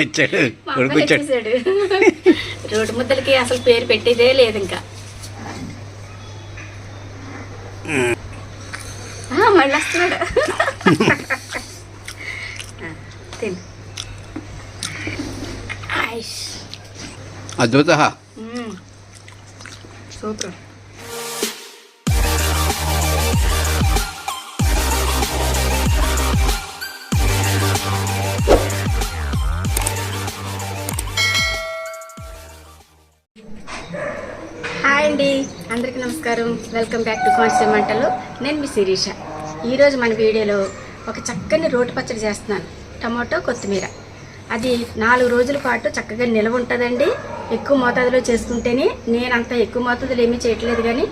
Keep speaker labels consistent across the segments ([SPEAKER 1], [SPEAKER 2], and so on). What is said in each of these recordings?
[SPEAKER 1] ఇచ్చాడు
[SPEAKER 2] రోడ్డు ముద్దలకి అసలు పేరు పెట్టేదే లేదు ఇంకా. మళ్ళీ వస్తున్నాడు. తిను.
[SPEAKER 1] అద్భుత
[SPEAKER 2] సూపర్. హాయ్ అండి, అందరికీ నమస్కారం. వెల్కమ్ బ్యాక్ టు కాన్స్టెంట్ వంటలు. నేను మీ శిరీష. ఈరోజు మన వీడియోలో ఒక చక్కని రోటి పచ్చడి చేస్తున్నాను. టమాటో కొత్తిమీర. అది 4 రోజుల పాటు చక్కగా నిల్వ ఉంటుందండి. ఎక్కువ మోతాదులో చేసుకుంటేనే, నేను అంత ఎక్కువ మోతాదులో ఏమీ చేయట్లేదు కానీ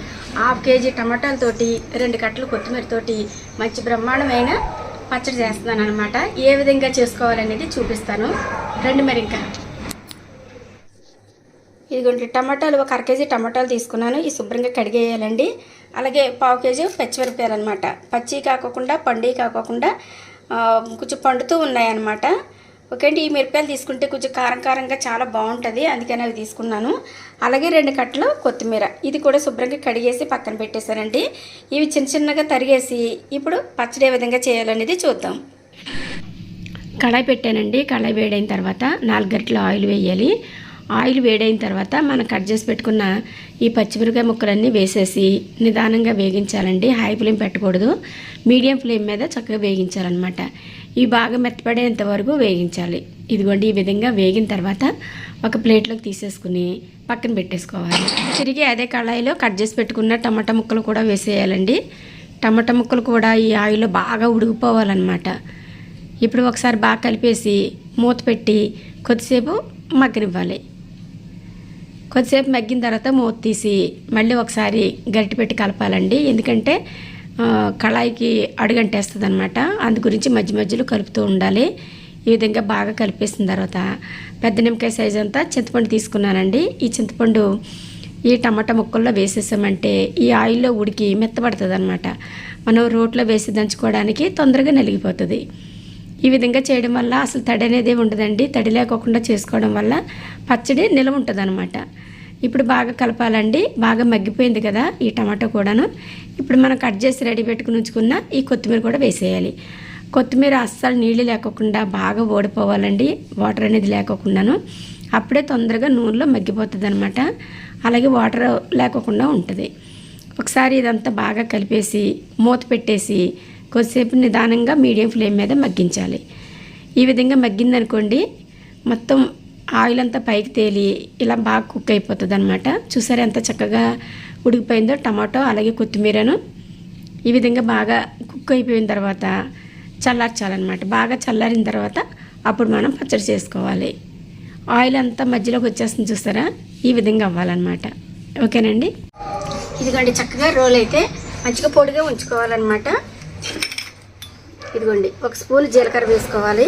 [SPEAKER 2] 1/2 కేజీ టమాటాలతోటి 2 కట్టలు కొత్తిమీరతోటి మంచి బ్రహ్మాండమైన పచ్చడి చేస్తున్నాను అనమాట. ఏ విధంగా చేసుకోవాలనేది చూపిస్తాను. రండి మరి. ఇంకా ఇదిగోండి టమాటాలు, ఒక 1/2 కేజీ టమాటాలు తీసుకున్నాను. ఈ శుభ్రంగా కడిగేయాలండి. అలాగే 1/2 కేజీ పచ్చిమిరపకాయలు అనమాట. పచ్చి కాకోకుండా పండి కాకోకుండా కొంచెం పండుతూ ఉన్నాయన్నమాట. ఓకే అండి. ఈ మిరపకాయలు తీసుకుంటే కొంచెం కారం కారంగా చాలా బాగుంటుంది, అందుకని అవి తీసుకున్నాను. అలాగే 2 కట్టలు కొత్తిమీర, ఇది కూడా శుభ్రంగా కడిగేసి పక్కన పెట్టేశానండి. ఇవి చిన్న చిన్నగా తరిగేసి ఇప్పుడు పచ్చడి ఏ విధంగా చేయాలనేది చూద్దాం. కడాయి పెట్టానండి. కడాయి వేడైన తర్వాత 4 గరిటెలు ఆయిల్ వేయాలి. ఆయిల్ వేడైన తర్వాత మనం కట్ చేసి పెట్టుకున్న ఈ పచ్చిమిరపకాయ ముక్కలన్నీ వేసేసి నిదానంగా వేగించాలండి. హై ఫ్లేమ్ పెట్టకూడదు, మీడియం ఫ్లేమ్ మీద చక్కగా వేగించాలన్నమాట. ఇవి బాగా మెత్తపడేంత వరకు వేగించాలి. ఇదిగోండి ఈ విధంగా వేగిన తర్వాత ఒక ప్లేట్లోకి తీసేసుకుని పక్కన పెట్టేసుకోవాలి. తిరిగి అదే కళాయిలో కట్ చేసి పెట్టుకున్న టమాటా ముక్కలు కూడా వేసేయాలండి. టమాటా ముక్కలు కూడా ఈ ఆయిల్లో బాగా ఉడికిపోవాలన్నమాట. ఇప్పుడు ఒకసారి బాగా కలిపేసి మూత పెట్టి కొద్దిసేపు మగ్గనివ్వాలి. కొద్దిసేపు మగ్గిన తర్వాత మూత తీసి మళ్ళీ ఒకసారి గరిటె పెట్టి కలపాలండి. ఎందుకంటే కళాయికి అడుగంటేస్తుంది అనమాట. అందు గురించి మధ్య మధ్యలో కలుపుతూ ఉండాలి. ఈ విధంగా బాగా కలిపేసిన తర్వాత పెద్ద నిమ్మకాయ సైజు అంతా చింతపండు తీసుకున్నానండి. ఈ చింతపండు ఈ టమాటా ముక్కల్లో వేసేసామంటే ఈ ఆయిల్లో ఉడికి మెత్తబడుతుంది అనమాట. మనం రోట్లో వేసి దంచుకోవడానికి తొందరగా నలిగిపోతుంది. ఈ విధంగా చేయడం వల్ల అసలు తడి అనేది ఉండదండి. తడి లేకోకుండా చేసుకోవడం వల్ల పచ్చడి నిలవ ఉంటుంది అనమాట. ఇప్పుడు బాగా కలపాలండి. బాగా మగ్గిపోయింది కదా ఈ టమాటో కూడాను. ఇప్పుడు మనం కట్ చేసి రెడీ పెట్టుకుని ఉంచుకున్న ఈ కొత్తిమీర కూడా వేసేయాలి. కొత్తిమీర అస్సలు నీళ్ళు లేకోకుండా బాగా ఓడిపోవాలండి, వాటర్ అనేది లేకోకుండాను. అప్పుడే తొందరగా నూనెలో మగ్గిపోతుంది అనమాట. అలాగే వాటర్ లేకోకుండా ఉంటుంది. ఒకసారి ఇదంతా బాగా కలిపేసి మూత పెట్టేసి కొద్దిసేపు నిదానంగా మీడియం ఫ్లేమ్ మీద మగ్గించాలి. ఈ విధంగా మగ్గిందనుకోండి మొత్తం ఆయిల్ అంతా పైకి తేలి ఇలా బాగా కుక్ అయిపోతుంది అనమాట. చూసారా ఎంత చక్కగా ఉడికిపోయిందో టమాటో అలాగే కొత్తిమీరను. ఈ విధంగా బాగా కుక్ అయిపోయిన తర్వాత చల్లార్చాలన్నమాట. బాగా చల్లారిన తర్వాత అప్పుడు మనం పచ్చడి చేసుకోవాలి. ఆయిల్ అంతా మధ్యలోకి వచ్చేస్తుంది చూసారా, ఈ విధంగా అవ్వాలన్నమాట. ఓకేనండి. ఇదిగోండి చక్కగా రోల్ అయితే మంచిగా పొడిగా ఉంచుకోవాలన్నమాట. ఇదిగోండి 1 స్పూన్ జీలకర్ర వేసుకోవాలి.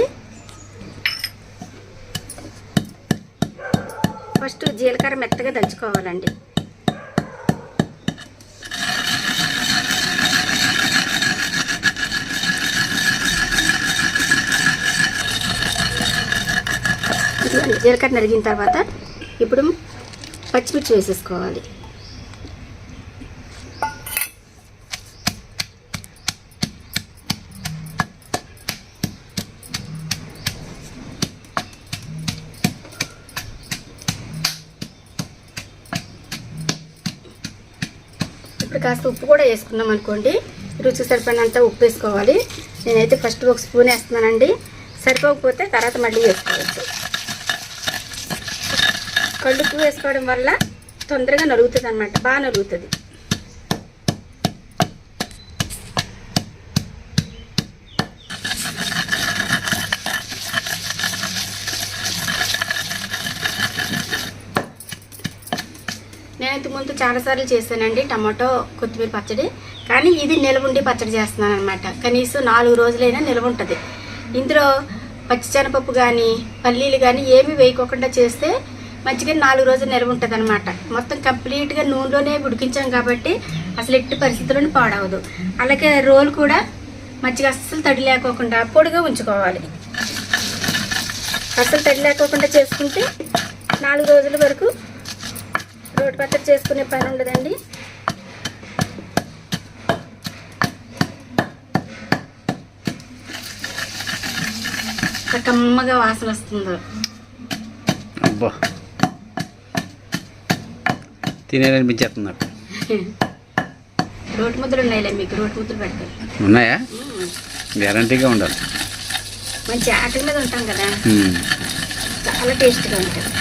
[SPEAKER 2] ఫస్ట్ జీలకర్ర మెత్తగా దంచుకోవాలండి. ఇదిగోండి జీలకర్ర నరిగిన తర్వాత ఇప్పుడు పచ్చిమిర్చి వేసేసుకోవాలి. ఇప్పుడు కాస్త ఉప్పు కూడా వేసుకున్నాం అనుకోండి. రుచి సరిపడినంత ఉప్పు వేసుకోవాలి. నేనైతే ఫస్ట్ 1 స్పూన్ వేస్తున్నానండి. సరిపోకపోతే తర్వాత మళ్ళీ వేసుకోవచ్చు. కళ్ళుప్పు వేసుకోవడం వల్ల తొందరగా నలుగుతుంది అన్నమాట, బాగా నలుగుతుంది. నేనైతే ముందు చాలాసార్లు చేశానండి టమాటో కొత్తిమీర పచ్చడి, కానీ ఇది నిల్వ ఉండి పచ్చడి చేస్తున్నాను అనమాట. కనీసం 4 రోజులైనా నిల్వ ఉంటుంది. ఇందులో పచ్చిశనగపప్పు కానీ పల్లీలు కానీ ఏమీ వేయకోకుండా చేస్తే మంచిగా 4 రోజులు నిల్వ ఉంటుంది అనమాట. మొత్తం కంప్లీట్గా నూనెలోనే ఉడికించాం కాబట్టి అసలు ఎట్టి పరిస్థితుల్లోనూ పాడవదు. అలాగే రోల్ కూడా మంచిగా అస్సలు తడి లేకోకుండా పొడిగా ఉంచుకోవాలి. అసలు తడి లేకోకుండా చేసుకుంటే 4 రోజుల వరకు రోటి పచ్చడి చేసుకునే పని ఉండదండి. కమ్మగా వాసన వస్తుందో
[SPEAKER 1] అబ్బా, తినేయాలనిపించేస్తుంది నాకు.
[SPEAKER 2] రోటి ముద్దలు ఉన్నాయిలే, మీకు రోటి ముద్దలు పెడతారు.
[SPEAKER 1] ఉన్నాయా? గ్యారంటీగా ఉండాలి.
[SPEAKER 2] మంచి ఆకలి మీద ఉంటాం కదా, చాలా టేస్ట్గా ఉంటుంది.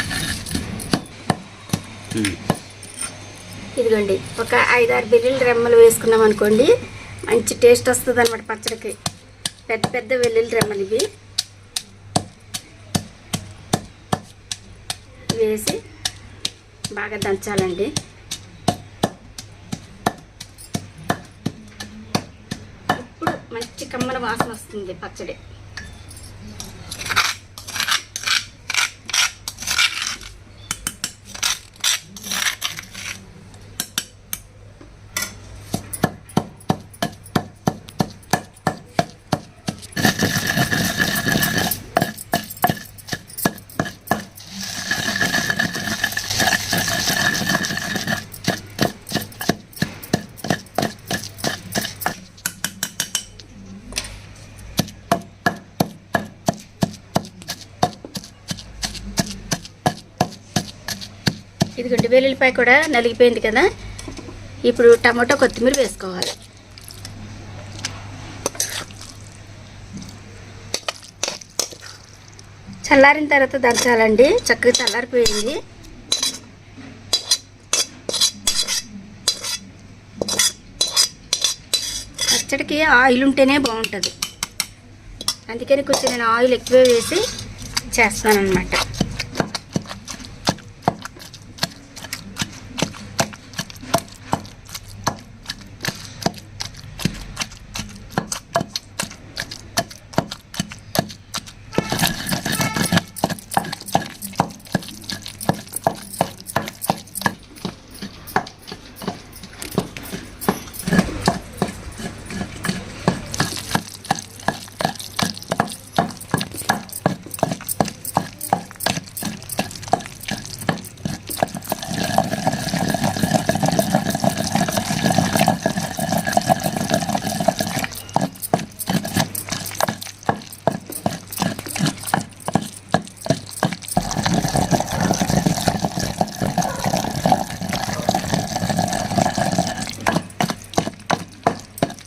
[SPEAKER 2] ఇదిగోండి, ఒక 5-6 వెల్లుల్లి రెమ్మలు వేసుకున్నాం అనుకోండి, మంచి టేస్ట్ వస్తుంది అనమాట పచ్చడికి. పెద్ద పెద్ద వెల్లుల్లి రెమ్మలు ఇవి వేసి బాగా దంచాలండి. ఇప్పుడు మంచి కమ్మల వాసన వస్తుంది పచ్చడి. ఇదిగోండి, వెల్లుల్లిపాయ కూడా నలిగిపోయింది కదా. ఇప్పుడు టమాటో కొత్తిమీర వేసుకోవాలి. చల్లారిన తర్వాత దంచాలండి. చక్కగా చల్లారిపోయింది. పచ్చడికి ఆయిల్ ఉంటేనే బాగుంటుంది, అందుకని కొంచెం నేను ఆయిల్ ఎక్కువ వేసి చేస్తానన్నమాట.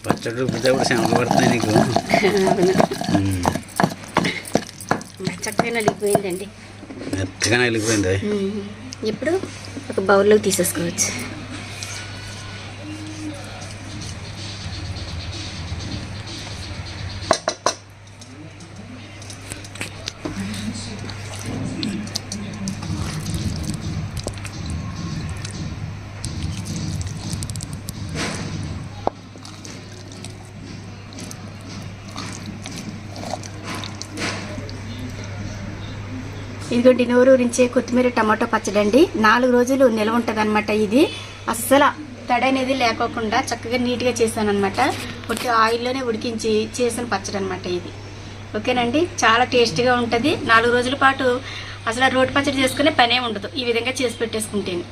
[SPEAKER 1] పచ్చడి రుబ్బితే శనగలు పడుతున్నాయి నీకు.
[SPEAKER 2] చక్కగా నలిగిపోయిందండి,
[SPEAKER 1] మెత్తగా నలిగిపోయింది.
[SPEAKER 2] ఇప్పుడు ఒక బౌల్లోకి తీసేసుకోవచ్చు. ఇదిగోండి, నోరు ఊరించే కొత్తిమీర టమాటో పచ్చడి అండి. 4 రోజులు నిల్వ ఉంటుంది అనమాట. ఇది అస్సలు తడి అనేది లేకోకుండా చక్కగా నీట్గా చేశాను అనమాట. ఒట్టి ఆయిల్లోనే ఉడికించి చేసిన పచ్చడి అనమాట ఇది. ఓకేనండి, చాలా టేస్టీగా ఉంటుంది. 4 రోజుల పాటు అసలు రోటి పచ్చడి చేసుకునే పనే ఉండదు ఈ విధంగా చేసి పెట్టేసుకుంటేనే.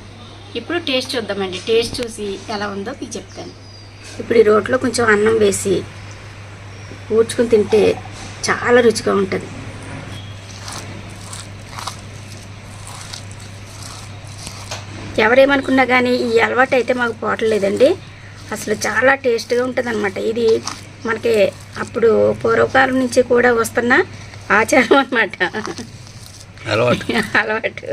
[SPEAKER 2] ఇప్పుడు టేస్ట్ చూద్దామండి. టేస్ట్ చూసి ఎలా ఉందో మీకు చెప్తాను. ఇప్పుడు ఈ రోట్లో కొంచెం అన్నం వేసి ఊడ్చుకుని తింటే చాలా రుచిగా ఉంటుంది. ఎవరేమనుకున్నా కానీ ఈ అలవాటు అయితే మాకు పోవట్లేదండి. అసలు చాలా టేస్ట్గా ఉంటుంది అనమాట. ఇది మనకి అప్పుడు పూర్వకాలం నుంచి కూడా వస్తున్న ఆచారం అనమాట. అలవాటు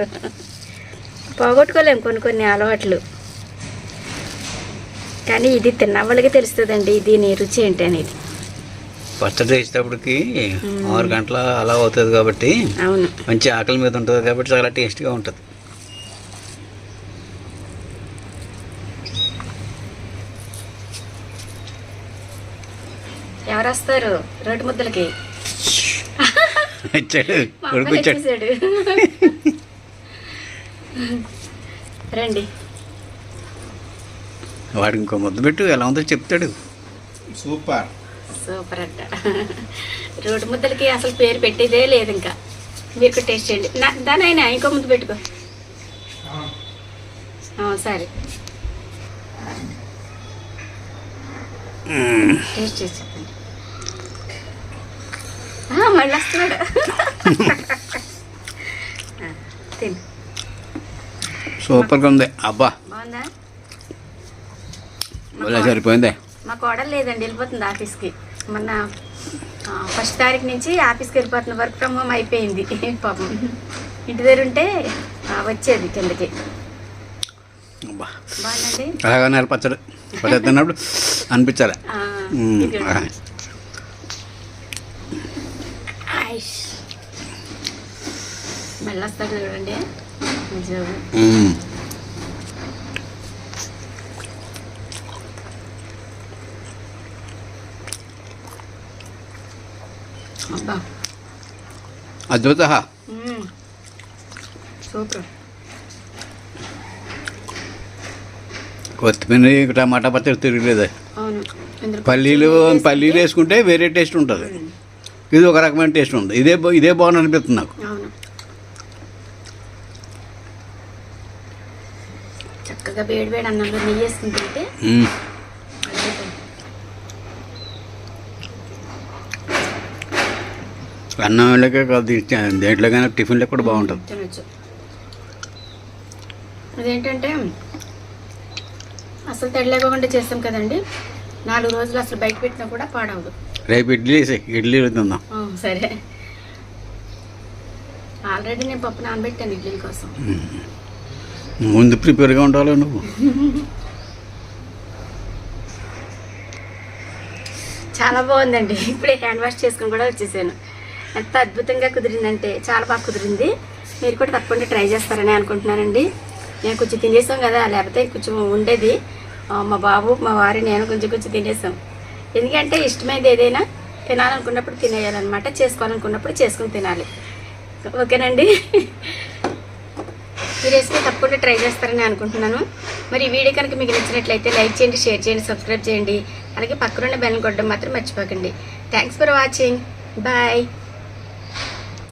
[SPEAKER 2] పోగొట్టుకోలేము కొన్ని అలవాట్లు, కానీ ఇది తిన్నవాళ్ళకి తెలుస్తుందండి దీని రుచి ఏంటి అనేది.
[SPEAKER 1] పచ్చడి వేసేటప్పటికి 6 గంటల అలా అవుతుంది కాబట్టి,
[SPEAKER 2] అవును,
[SPEAKER 1] మంచి ఆకలి మీద ఉంటుంది కాబట్టి చాలా టేస్ట్గా ఉంటుంది.
[SPEAKER 2] ఎవరు వస్తారు రోటి ముద్దలకి?
[SPEAKER 1] వచ్చాడు.
[SPEAKER 2] రండి,
[SPEAKER 1] వాడికి ఇంకో ముద్ద పెట్టు, ఎలా ఉందో చెప్తాడు.
[SPEAKER 2] సూపర్ అంట. రోటి ముద్దలకి అసలు పేరు పెట్టేదే లేదు ఇంకా. మీరు కూడా టేస్ట్ చేయండి దానైనా ఇంకో ముందు పెట్టుకో సరే టేస్ట్ చేసి చెప్పండి మళ్ళీ వస్తున్నాడు తిను
[SPEAKER 1] సూపర్గా ఉంది అబ్బా
[SPEAKER 2] బాగుందా
[SPEAKER 1] భలే సరిపోయింది
[SPEAKER 2] మా కోడలు లేదండి వెళ్ళిపోతుంది ఆఫీస్కి మొన్న 1st తారీఖు నుంచి ఆఫీస్కి వెళ్ళిపోతున్న వర్క్ ఫ్రమ్ హోమ్ అయిపోయింది పాపం ఇంటి దగ్గర ఉంటే వచ్చేది కిందకి
[SPEAKER 1] అబ్బా
[SPEAKER 2] బాగుందండి
[SPEAKER 1] అలాగా పచ్చడి పచ్చడి తిన్నప్పుడు అనిపించాలి
[SPEAKER 2] మళ్ళీ వస్తాడు చూడండి నిజం అబ్బా
[SPEAKER 1] అద్భుత
[SPEAKER 2] సూపర్
[SPEAKER 1] కొత్తిమీర టమాటా పచ్చడి తిరగలేదు
[SPEAKER 2] అవును
[SPEAKER 1] పల్లీలు వేసుకుంటే వేరే టేస్ట్ ఉంటుంది ఇది ఒక రకమైన టేస్ట్ ఉంది ఇదే బాగుంది అనిపిస్తుంది నాకు
[SPEAKER 2] అవును చక్కగా వేడి అన్నంలో నెయ్యి వేసుకుని తింటే
[SPEAKER 1] అన్నం వెళ్ళకే కాదు దేంట్లోకైనా టిఫిన్లో కూడా బాగుంటుంది
[SPEAKER 2] తినచ్చు అదేంటంటే అసలు తడి లేకుండా చేస్తాం కదండి 4 రోజులు అసలు బయట పెట్టినా కూడా పాడవదు
[SPEAKER 1] రేపు ఇడ్లీ తిందాం
[SPEAKER 2] సరే ఆల్రెడీ నేను పప్పు నానబెట్టాను ఇడ్లీ కోసం
[SPEAKER 1] ముందు ప్రిపేర్గా ఉండాలి నువ్వు
[SPEAKER 2] చాలా బాగుందండి ఇప్పుడే హ్యాండ్ వాష్ చేసుకుని కూడా వచ్చేసాను ఎంత అద్భుతంగా కుదిరిందంటే చాలా బాగా కుదిరింది మీరు కూడా తప్పకుండా ట్రై చేస్తారని అనుకుంటున్నానండి నేను కొంచెం తినేసాం కదా లేకపోతే కొంచెం ఉండేది మా బాబు మా వారి నేను కొంచెం తినేసాం ఎందుకంటే ఇష్టమైనది ఏదైనా తినాలనుకున్నప్పుడు తినేయాలన్నమాట చేసుకోవాలనుకున్నప్పుడు చేసుకుని తినాలి ఓకేనండి ఈ రెసిపీ తప్పకుండా ట్రై చేస్తారని అనుకుంటున్నాను మరి ఈ వీడియో కనుక మీకు నచ్చినట్లయితే లైక్ చేయండి షేర్ చేయండి సబ్స్క్రైబ్ చేయండి అలాగే పక్కనున్న బెల్ కొట్టడం మాత్రం మర్చిపోకండి థ్యాంక్స్ ఫర్ వాచింగ్ బాయ్